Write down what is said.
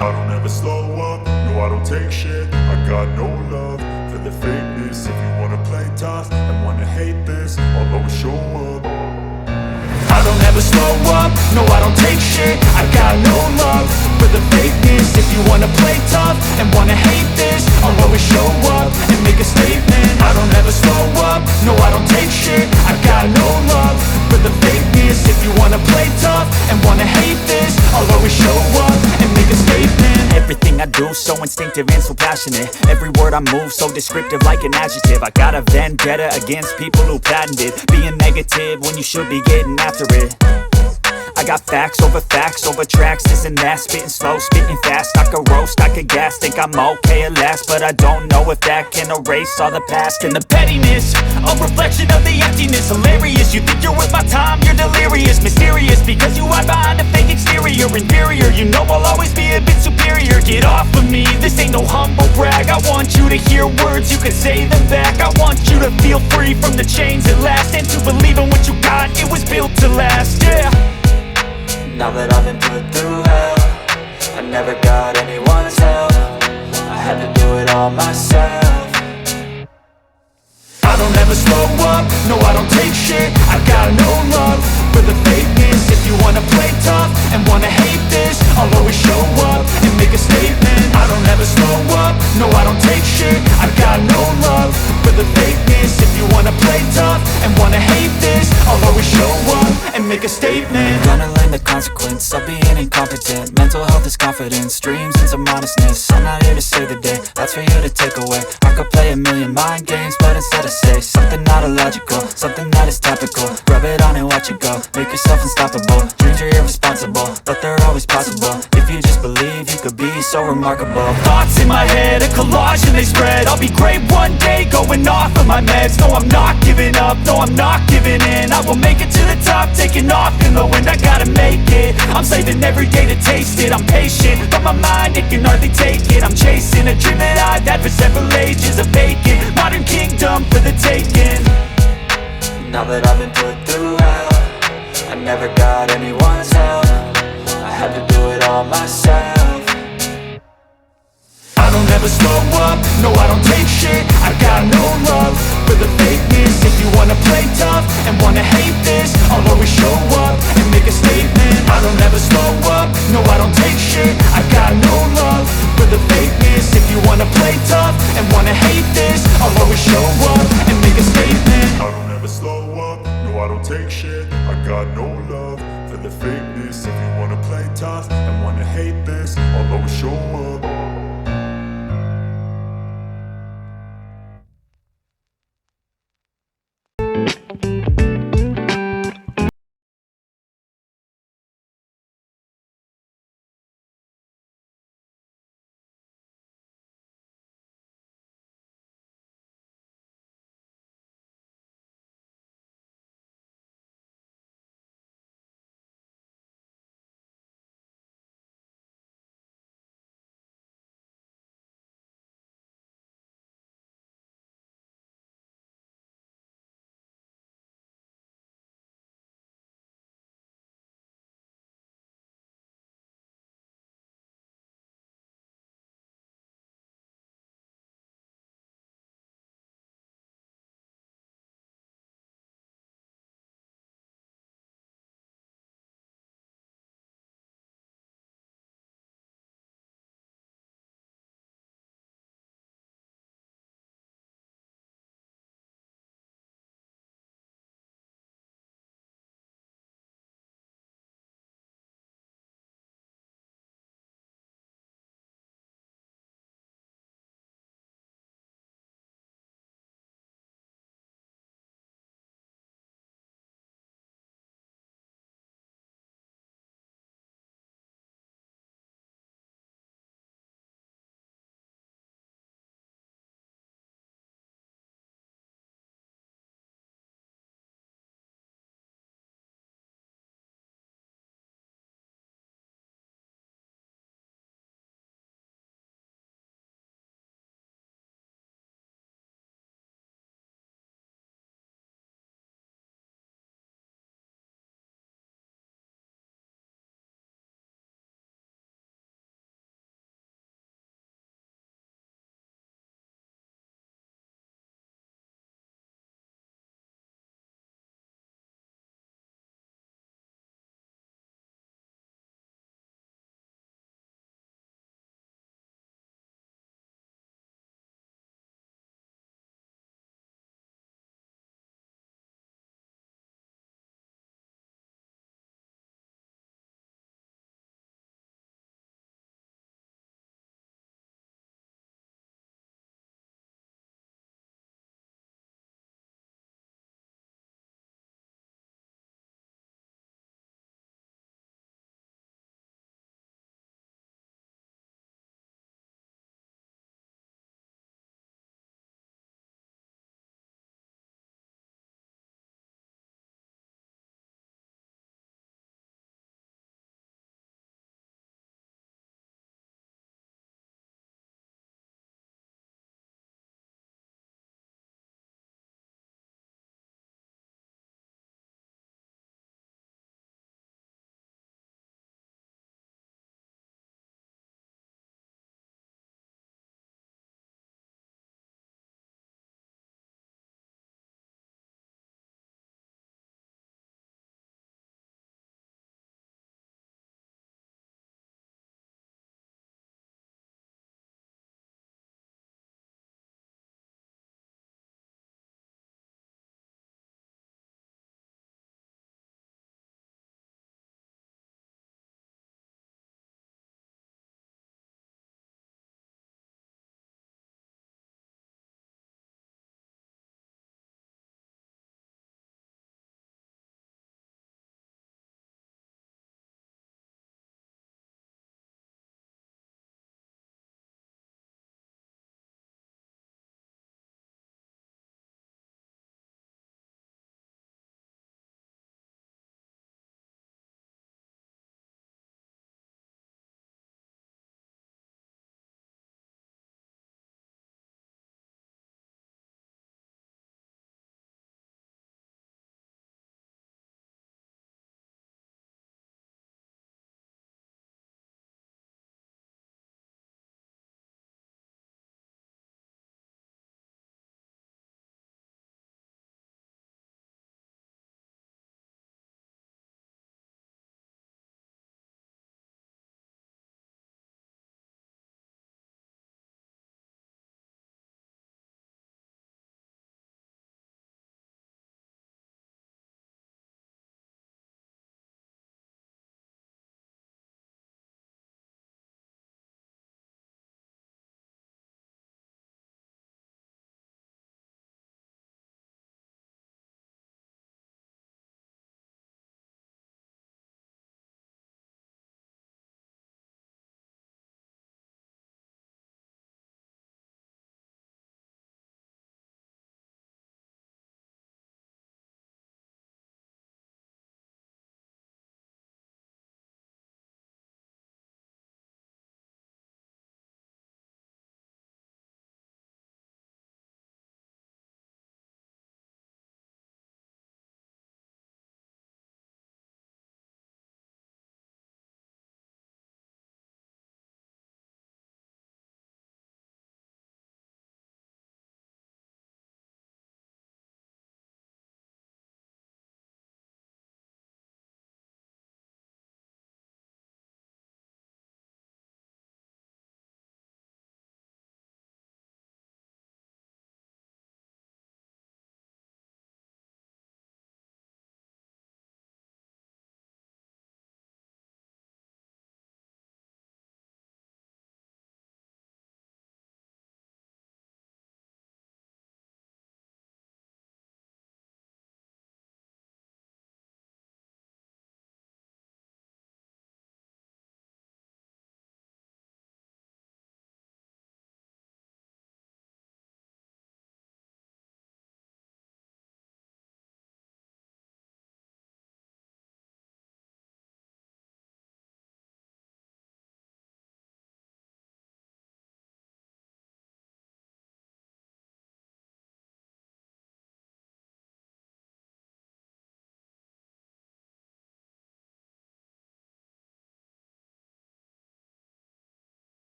I don't ever slow up, no I don't take shit. I got no love for the fakeness. If you wanna play tough and wanna hate this, I'll always show up. I don't ever slow up, no I don't take shit. I got no love for the fakeness. If you wanna play tough and wanna hate this, I'll always show up and make a statement. I don't ever slow up, no I don't take shit. I got no love for the fakeness. If you wanna play tough and wanna hate this, I'll always show up and make a statement. Everything I do so instinctive and so passionate. Every word I move so descriptive like an adjective. I got a vendetta against people who patented being negative when you should be getting after it. I got facts over tracks, this and that. Spitting slow, spitting fast, I could roast, I could gas. Think I'm okay at last, but I don't know if that can erase all the past. And the pettiness, a reflection of the emptiness. Hilarious, you think you're worth my time, you're delirious. Mysterious, because you hide behind a fake exterior. Inferior, you know I'll always be a bit superior. Get off of me, this ain't no humble brag. I want you to hear words, you can say them back. I want you to feel free from the chains at last, and to believe in what you got, it was built to last, yeah. Now that I've been put through hell, I never got anyone's help. I had to do it all myself. I don't ever slow up, no I don't take shit. I got no love for the fakeness. If you wanna play tough and wanna hate this, I'll always show up and make a statement. I don't ever slow up, no I don't take shit. I got no love for the fakeness. If you wanna play tough and wanna hate this, I'll always show up and make a statement. Gonna learn the consequence of being incompetent. Mental health is confidence, dreams and some honestness. I'm not here to save the day, that's for you to take away. I could play a million mind games, but instead I say something not illogical, something that is topical. Rub it on and watch it go, make yourself unstoppable. Dreams are irresponsible, but they're always possible. If you just believe, you could be so remarkable. Thoughts in my head, a collage and they spread. I'll be great one day, going off of my meds. No, I'm not giving up, no, I'm not giving in. I will make it to the top, taking off in the wind. I gotta make it, I'm saving every day to taste it. I'm patient, but my mind, it can hardly take it. I'm chasing a dream that I've had for several ages. A vacant, modern kingdom for the taking. Now that I've been put through hell, I never got anyone's help. I had to do it all myself. I don't ever slow up, no I don't take shit. I got no love for the fakeness. If you wanna play tough and wanna hate this, I'll always show up and make a statement. I don't ever slow up, no I don't take shit. I got no love for the fakeness. If you wanna play tough and wanna hate this, I'll always show up and make a statement. I don't ever slow up, no I don't take shit. I got no love for the fakeness. If you wanna play tough and wanna hate this, I'll always show up.